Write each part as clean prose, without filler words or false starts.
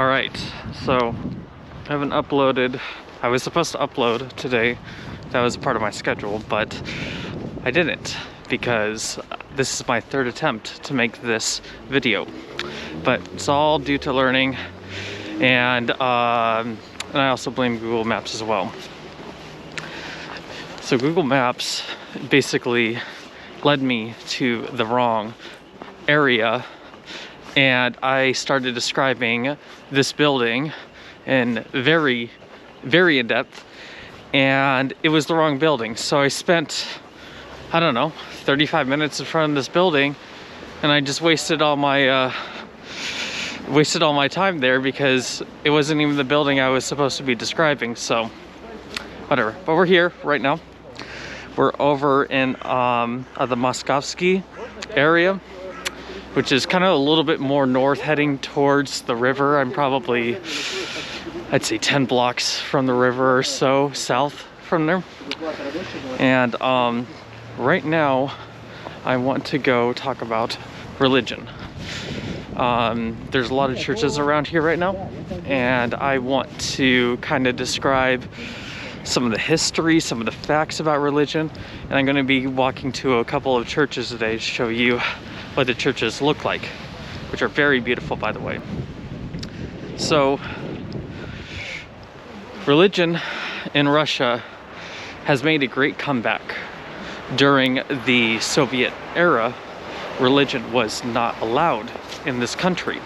Alright, so I haven't uploaded. I was supposed to upload today. That was part of my schedule, but I didn't because this is my third attempt to make this video. But it's all due to learning, and I also blame Google Maps as well. So Google Maps basically led me to the wrong area, and I started describing this building in very in depth, and it was the wrong building. So I spent, I don't know, 35 minutes in front of this building, and I just wasted all my time there because it wasn't even the building I was supposed to be describing. So whatever, but we're here right now. We're over in the Moscovsky area, which is kind of a little bit more north, heading towards the river. I'm probably, I'd say 10 blocks from the river or so south from there. And right now I want to go talk about religion. There's a lot of churches around here right now, and I want to kind of describe some of the history, some of the facts about religion, and I'm going to be walking to a couple of churches today to show you what the churches look like, which are very beautiful, by the way. So, religion in Russia has made a great comeback. During the Soviet era, religion was not allowed in this country.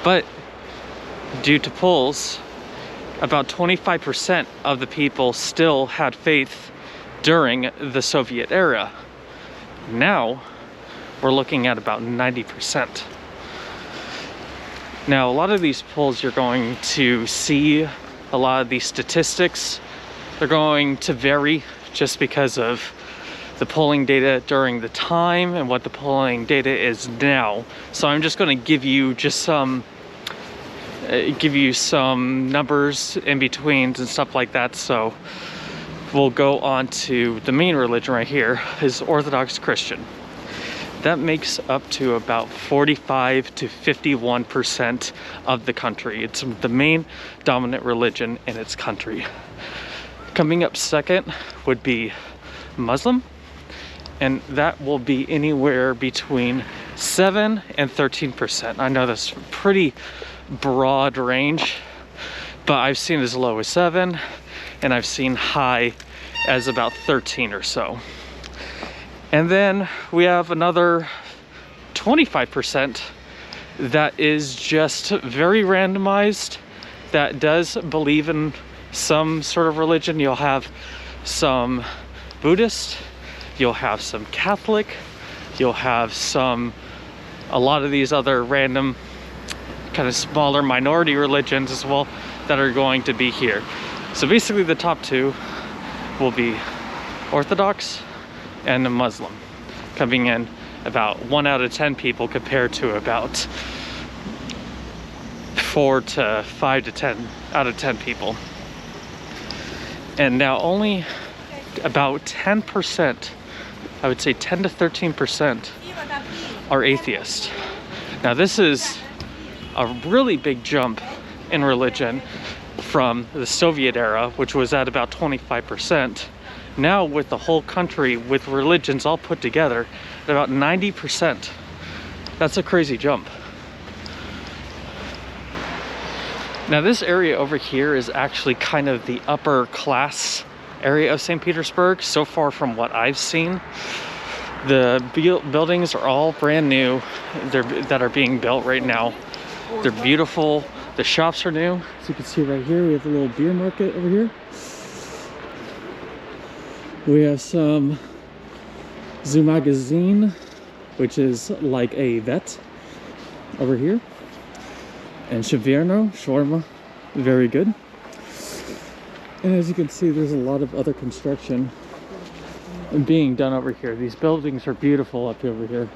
But due to polls, about 25% of the people still had faith during the Soviet era. Now, we're looking at about 90%. Now, a lot of these polls, you're going to see a lot of these statistics. They're going to vary just because of the polling data during the time and what the polling data is now. So I'm just going to give you just some numbers in betweens and stuff like that. So we'll go on to the main religion right here, is Orthodox Christian. That makes up to about 45 to 51% of the country. It's the main dominant religion in its country. Coming up second would be Muslim, and that will be anywhere between 7 and 13%. I know that's pretty broad range, but I've seen as low as 7, and I've seen high as about 13 or so. And then we have another 25% that is just very randomized, that does believe in some sort of religion. You'll have some Buddhist, you'll have some Catholic, you'll have a lot of these other random kind of smaller minority religions as well that are going to be here. So basically the top two will be Orthodox and a Muslim, coming in about 1 out of 10 people compared to about 4 to 5 to 10 out of 10 people. And now only about 10%, I would say 10 to 13% are atheist. Now this is a really big jump in religion from the Soviet era, which was at about 25%. Now with the whole country, with religions all put together, at about 90%. That's a crazy jump. Now this area over here is actually kind of the upper class area of Saint Petersburg, so far from what I've seen. The buildings are all brand new that are being built right now. They're beautiful. The shops are new. As you can see right here, we have a little beer market over here. We have some Zoo Magazine, which is like a vet over here. And shawarma, very good. And as you can see, there's a lot of other construction being done over here. These buildings are beautiful up over here.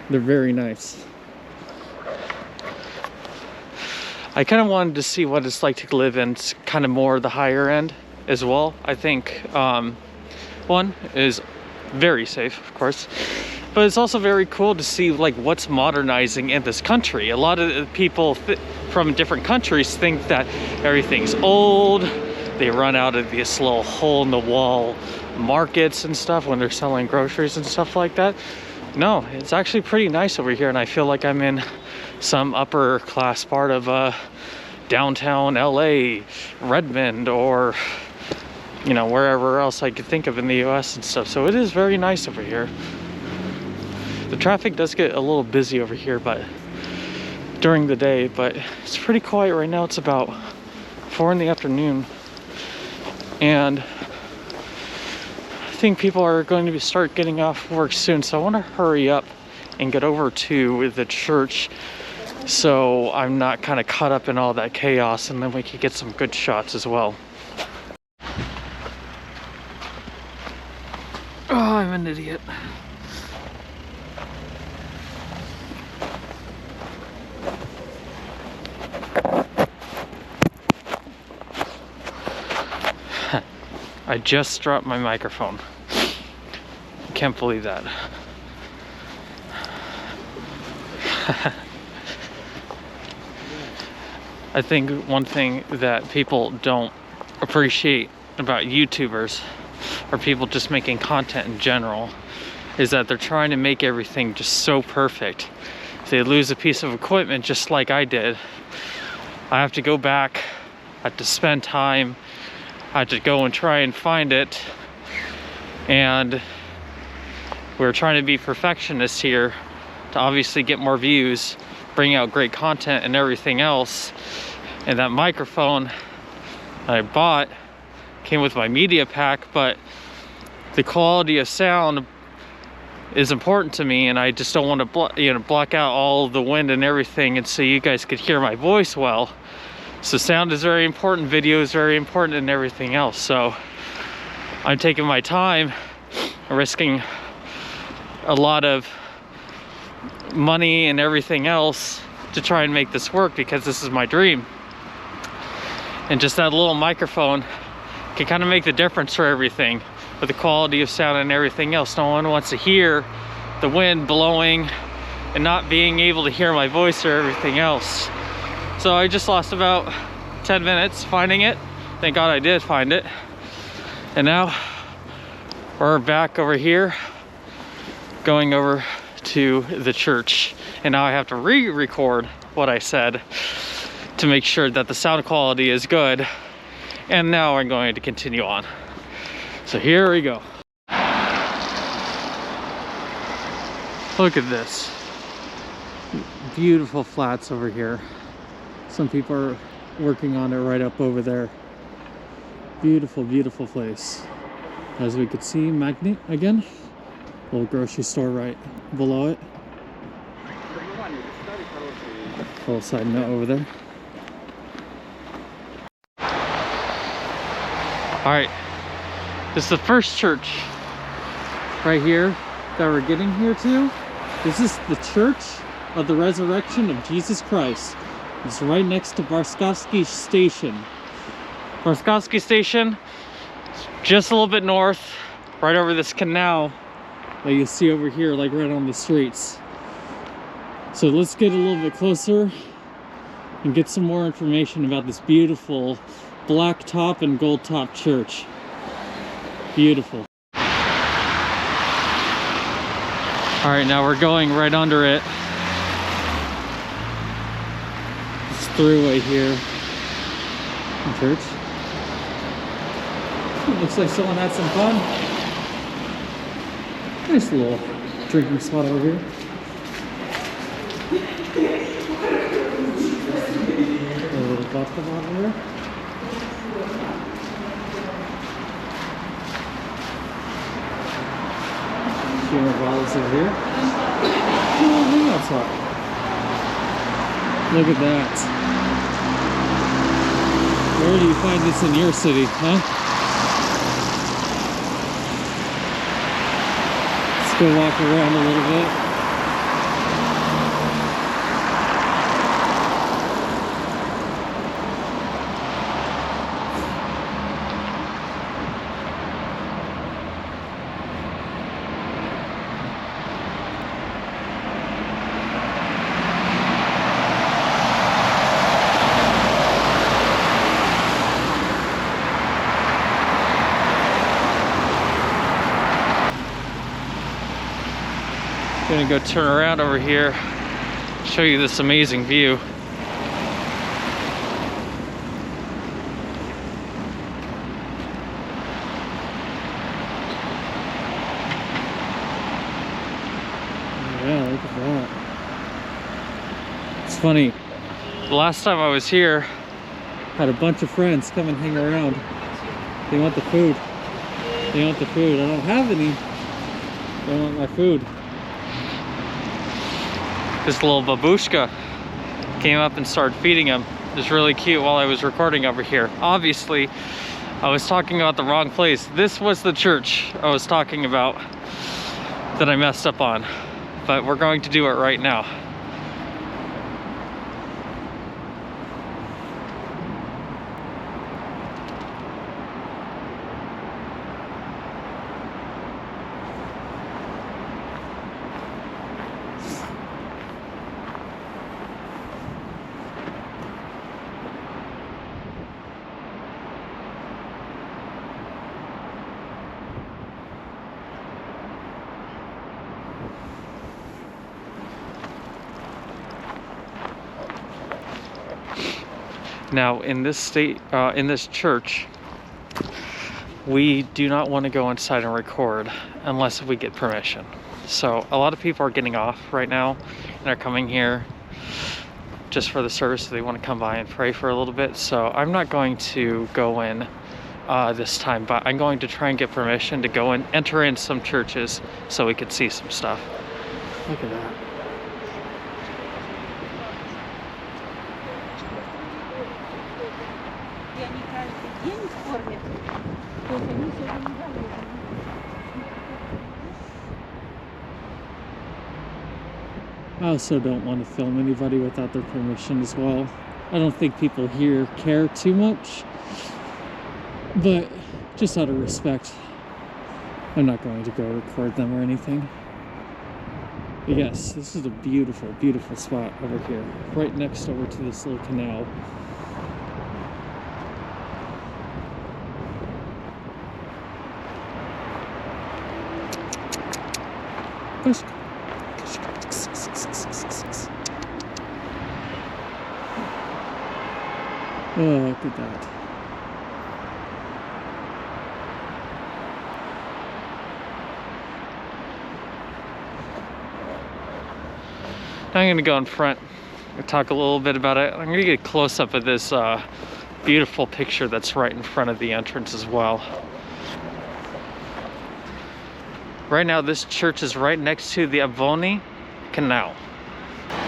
They're very nice. I kind of wanted to see what it's like to live in kind of more the higher end as well. I think one is very safe, of course. But it's also very cool to see like what's modernizing in this country. A lot of people from different countries think that everything's old. They run out of this little hole in the wall markets and stuff when they're selling groceries and stuff like that. No, it's actually pretty nice over here, and I feel like I'm in some upper class part of downtown LA, Redmond, or you know, wherever else I could think of in the US and stuff. So it is very nice over here. The traffic does get a little busy over here, but during the day, but it's pretty quiet right now. It's about 4 in the afternoon, and I think people are going to start getting off work soon, so I want to hurry up and get over to the church so I'm not kind of caught up in all that chaos, and then we can get some good shots as well. Oh, I'm an idiot. I just dropped my microphone. Can't believe that. I think one thing that people don't appreciate about YouTubers, or people just making content in general, is that they're trying to make everything just so perfect. If they lose a piece of equipment, just like I did, I have to go back, I have to spend time, I have to go and try and find it, and we're trying to be perfectionists here to obviously get more views, bring out great content and everything else. And that microphone I bought came with my media pack, but the quality of sound is important to me, and I just don't want to block out all of the wind and everything, and so you guys could hear my voice well. So sound is very important, video is very important, and everything else. So I'm taking my time, risking a lot of money and everything else to try and make this work, because this is my dream. And just that little microphone can kind of make the difference for everything, with the quality of sound and everything else. No one wants to hear the wind blowing and not being able to hear my voice or everything else. So I just lost about 10 minutes finding it. Thank God I did find it. And now we're back over here, going over to the church. And now I have to re-record what I said to make sure that the sound quality is good. And now I'm going to continue on. So here we go. Look at this. Beautiful flats over here. Some people are working on it right up over there. Beautiful, beautiful place. As we could see, Magnet again. Little grocery store right below it. Little side note over there. Alright, this is the first church right here that we're getting here to. This is the Church of the Resurrection of Jesus Christ. It's right next to Varskovsky Station. Varskovsky Station, just a little bit north, right over this canal that you see over here, like right on the streets. So let's get a little bit closer and get some more information about this beautiful black top and gold top church. Beautiful. All right, now we're going right under it. This throughway here. Church. Looks like someone had some fun. Nice little drinking spot over here. A little vodka bottle here. Few more bottles over here. Oh, hang outside. Look at that. Where do you find this in your city, huh? Let's go walk around a little bit. Gonna go turn around over here, show you this amazing view. Yeah, look at that. It's funny, the last time I was here, I had a bunch of friends come and hang around. They want the food. They want the food. I don't have any. They want my food. This little babushka came up and started feeding him. It was really cute while I was recording over here. Obviously, I was talking about the wrong place. This was the church I was talking about that I messed up on. But we're going to do it right now. Now, in this church, we do not want to go inside and record unless we get permission. So a lot of people are getting off right now and are coming here just for the service. So they want to come by and pray for a little bit. So I'm not going to go in this time, but I'm going to try and get permission to go and enter in some churches so we could see some stuff. Look at that. I also don't want to film anybody without their permission as well. I don't think people here care too much, but just out of respect, I'm not going to go record them or anything. But yes, this is a beautiful, beautiful spot over here, right next over to this little canal. Oh, look at that. Now I'm going to go in front and talk a little bit about it. I'm going to get a close-up of this beautiful picture that's right in front of the entrance as well. Right now, this church is right next to the Avoni Canal.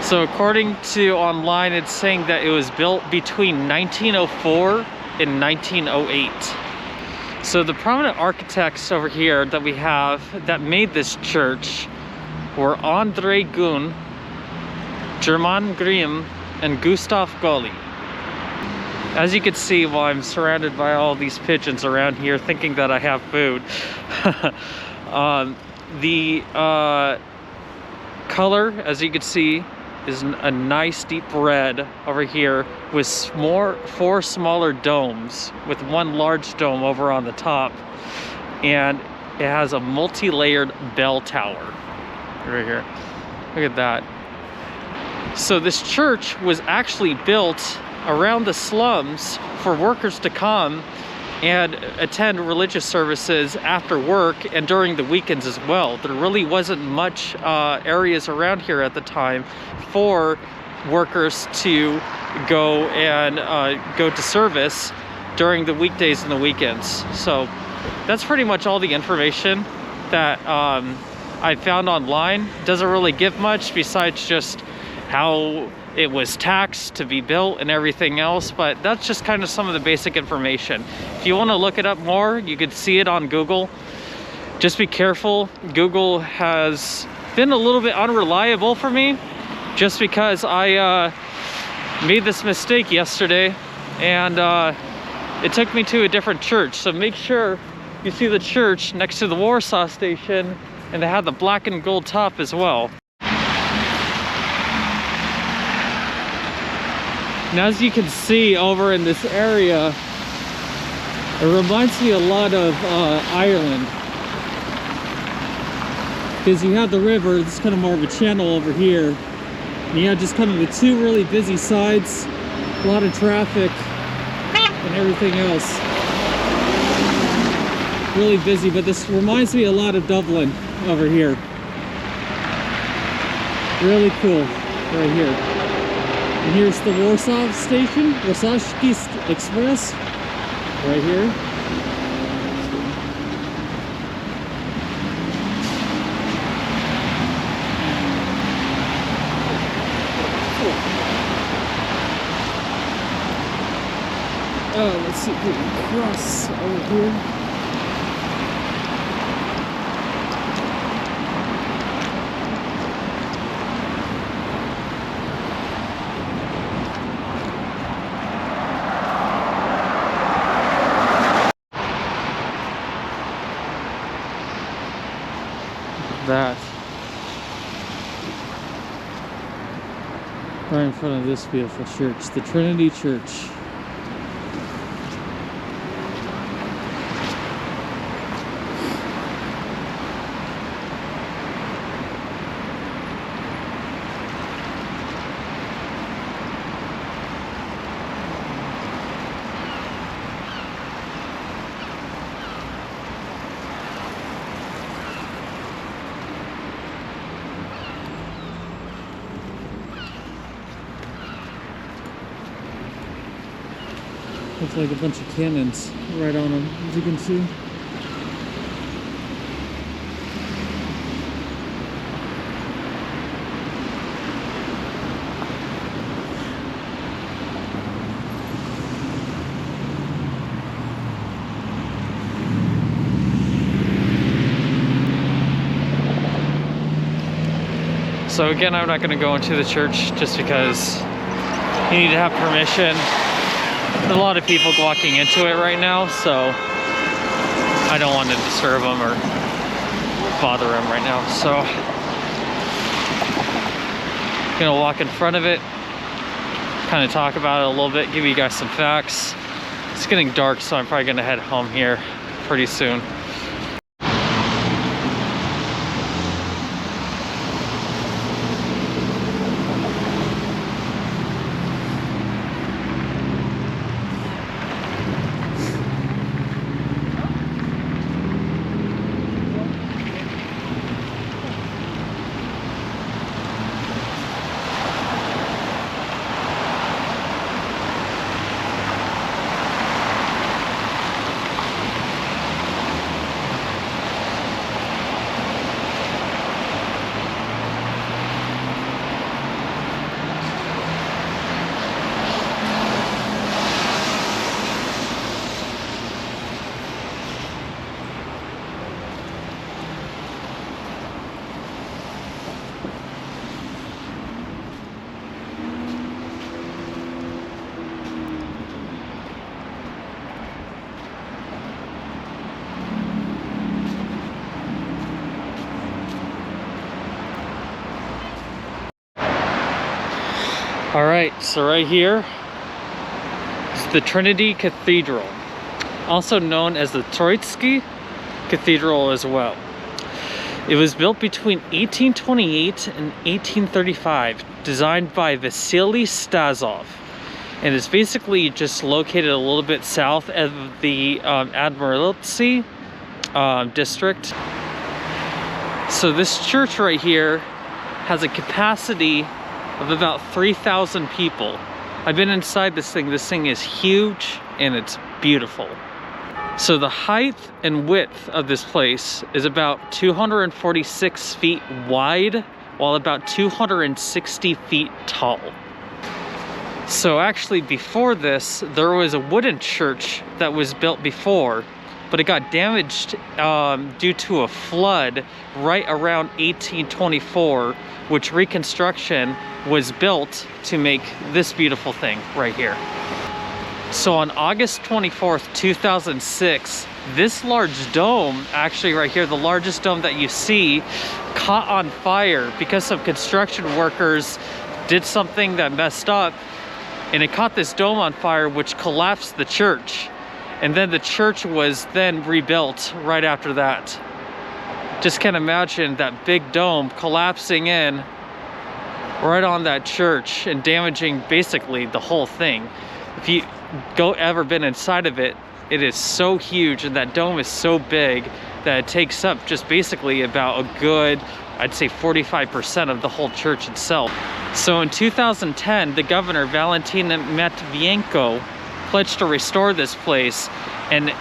So according to online, it's saying that it was built between 1904 and 1908. So the prominent architects over here that we have that made this church were André Gun, German Grimm, and Gustav Golli. As you can see, while I'm surrounded by all these pigeons around here thinking that I have food, the color, as you can see, is a nice deep red over here with four smaller domes with one large dome over on the top, and it has a multi-layered bell tower right here. Look at that. So this church was actually built around the slums for workers to come and attend religious services after work and during the weekends as well. There really wasn't much areas around here at the time for workers to go and go to service during the weekdays and the weekends. So that's pretty much all the information that I found online. Doesn't really give much besides just how it was taxed to be built and everything else, but that's just kind of some of the basic information. If you want to look it up more, you could see it on Google. Just be careful. Google has been a little bit unreliable for me just because I made this mistake yesterday and it took me to a different church. So make sure you see the church next to the Warsaw station, and they have the black and gold top as well. And as you can see over in this area, it reminds me a lot of Ireland. because you have the river. This is kind of more of a channel over here. And you have just kind of the two really busy sides, a lot of traffic and everything else. Really busy, but this reminds me a lot of Dublin over here. Really cool right here. And here's the Warsaw station, Warszawski Express, right here. Oh, let's see if we can cross over here. That right in front of this beautiful church, the Trinity Church. Looks like a bunch of cannons right on them, as you can see. So again, I'm not going to go into the church just because you need to have permission. There's a lot of people walking into it right now, so I don't want to disturb them or bother them right now. So I'm gonna walk in front of it, kind of talk about it a little bit, give you guys some facts. It's getting dark, so I'm probably gonna head home here pretty soon. All right, so right here is the Trinity Cathedral, also known as the Troitsky Cathedral as well. It was built between 1828 and 1835, designed by Vasily Stasov, and it's basically just located a little bit south of the Admiralteysky district. So this church right here has a capacity of about 3,000 people. I've been inside this thing. This thing is huge and it's beautiful. So the height and width of this place is about 246 feet wide, while about 260 feet tall. So actually before this, there was a wooden church that was built before, but it got damaged due to a flood right around 1824, which reconstruction was built to make this beautiful thing right here. So on August 24th, 2006, this large dome, actually right here, the largest dome that you see, caught on fire because some construction workers did something that messed up, and it caught this dome on fire, which collapsed the church. And then the church was then rebuilt right after that. just can't imagine that big dome collapsing in right on that church and damaging basically the whole thing. If you ever been inside of it, it is so huge, and that dome is so big that it takes up just basically about a good, I'd say 45% of the whole church itself. So in 2010, the governor, Valentin Matvienko, pledged to restore this place and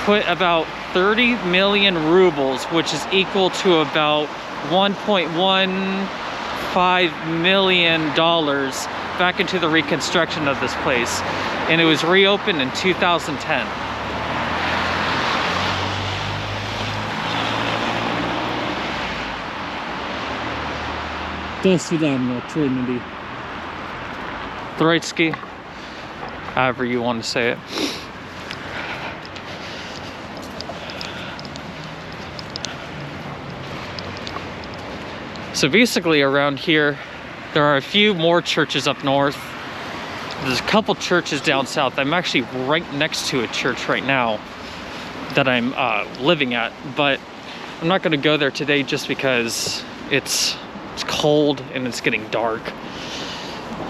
put about 30 million rubles, which is equal to about $1.15 million back into the reconstruction of this place. And it was reopened in 2010. До свидания, Trinity. Troitsky, however you want to say it. So basically around here, there are a few more churches up north. There's a couple churches down south. I'm actually right next to a church right now that I'm living at, but I'm not going to go there today just because it's cold and it's getting dark.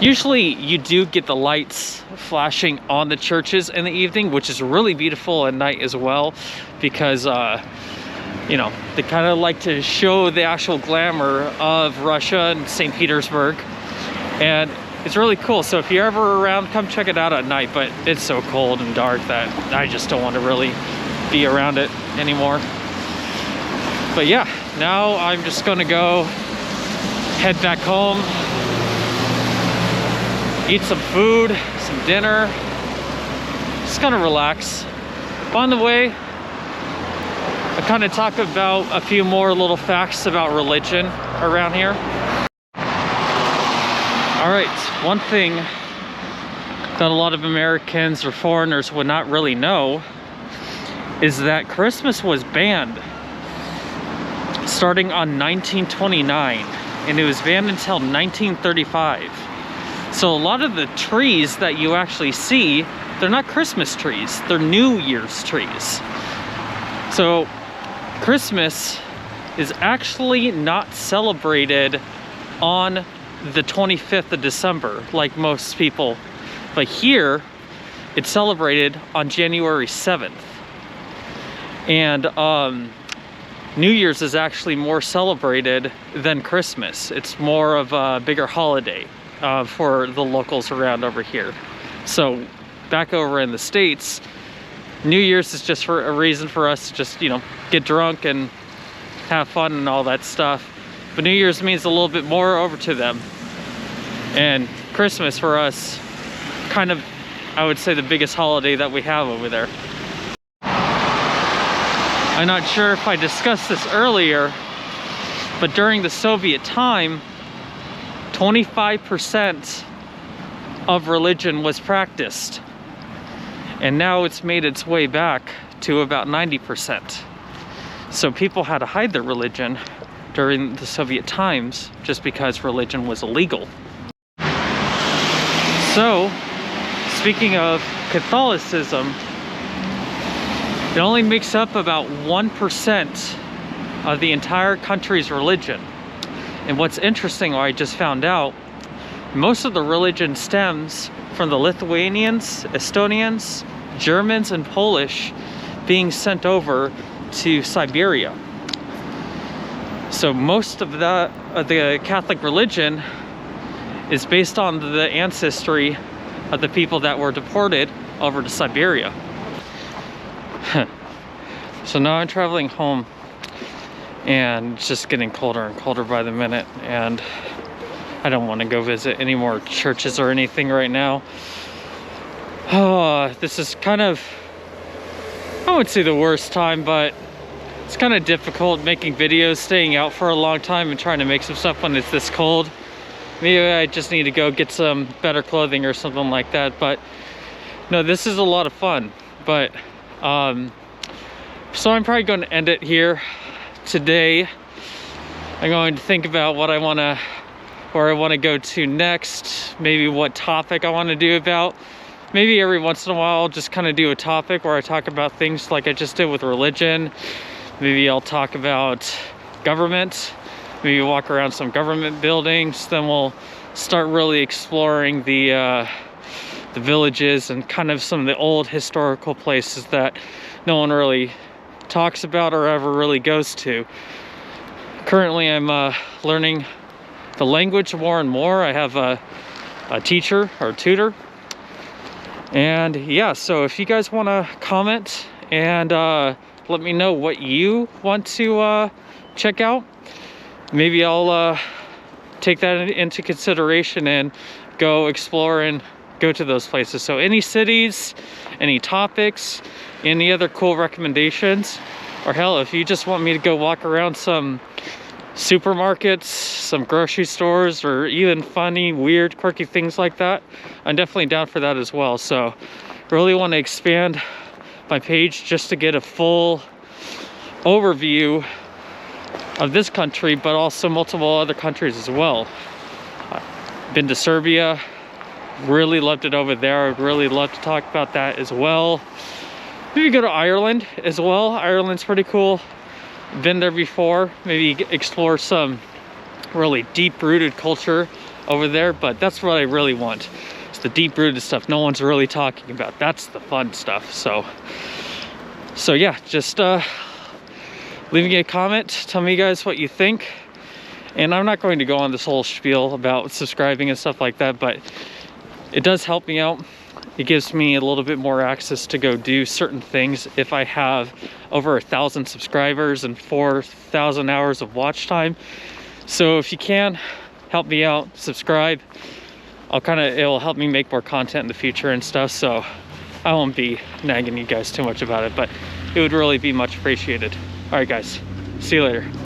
Usually you do get the lights flashing on the churches in the evening, which is really beautiful at night as well, because you know, they kind of like to show the actual glamour of Russia and Saint Petersburg, and it's really cool. So if you're ever around, come check it out at night, but it's so cold and dark that I just don't want to really be around it anymore. But yeah, now I'm just gonna go head back home, eat some food, some dinner, just kind of relax. On the way, I kind of talk about a few more little facts about religion around here. All right, one thing that a lot of Americans or foreigners would not really know is that Christmas was banned starting on 1929, and it was banned until 1935. So a lot of the trees that you actually see, they're not Christmas trees, they're New Year's trees. So Christmas is actually not celebrated on the 25th of December like most people, but here it's celebrated on January 7th. And New Year's is actually more celebrated than Christmas. It's more of a bigger holiday for the locals around over here. So back over in the States, New Year's is just for a reason for us to just, you know, get drunk and have fun and all that stuff. But New Year's means a little bit more over to them. And Christmas for us, kind of, I would say, the biggest holiday that we have over there. I'm not sure if I discussed this earlier, but during the Soviet time, 25% of religion was practiced. And now it's made its way back to about 90%. So people had to hide their religion during the Soviet times just because religion was illegal. So, speaking of Catholicism, it only makes up about 1% of the entire country's religion. And what's interesting, I just found out, most of the religion stems from the Lithuanians, Estonians, Germans, and Polish being sent over to Siberia. So most of the Catholic religion is based on the ancestry of the people that were deported over to Siberia. So now I'm traveling home, and it's just getting colder and colder by the minute, and I don't want to go visit any more churches or anything right now. Oh, this is kind of, I wouldn't say the worst time, but it's kind of difficult making videos, staying out for a long time and trying to make some stuff when it's this cold. Maybe I just need to go get some better clothing or something like that. But no, this is a lot of fun. But so I'm probably going to end it here today. I'm going to think about what I want to, where I want to go to next, maybe what topic I want to do about. Maybe every once in a while I'll just kind of do a topic where I talk about things like I just did with religion. Maybe I'll talk about government, maybe walk around some government buildings. Then we'll start really exploring the villages and kind of some of the old historical places that no one really talks about or ever really goes to. Currently I'm learning the language more and more. I have a teacher or tutor, and yeah, so if you guys want to comment and let me know what you want to check out, maybe I'll take that into consideration and go explore and go to those places. So any cities, any topics, any other cool recommendations, or hell, if you just want me to go walk around some supermarkets, some grocery stores, or even funny, weird, quirky things like that, I'm definitely down for that as well. So really want to expand my page just to get a full overview of this country, but also multiple other countries as well. I've been to Serbia, really loved it over there. I'd really love to talk about that as well. Maybe go to Ireland as well. Ireland's pretty cool. Been there before. Maybe explore some really deep-rooted culture over there, but that's what I really want. It's the deep-rooted stuff no one's really talking about. That's the fun stuff. So yeah, just leave me a comment, tell me guys what you think. And I'm not going to go on this whole spiel about subscribing and stuff like that, but it does help me out. It gives me a little bit more access to go do certain things if I have over 1,000 subscribers and 4,000 hours of watch time. So if you can help me out, subscribe. It'll help me make more content in the future and stuff. So I won't be nagging you guys too much about it, but it would really be much appreciated. All right, guys, see you later.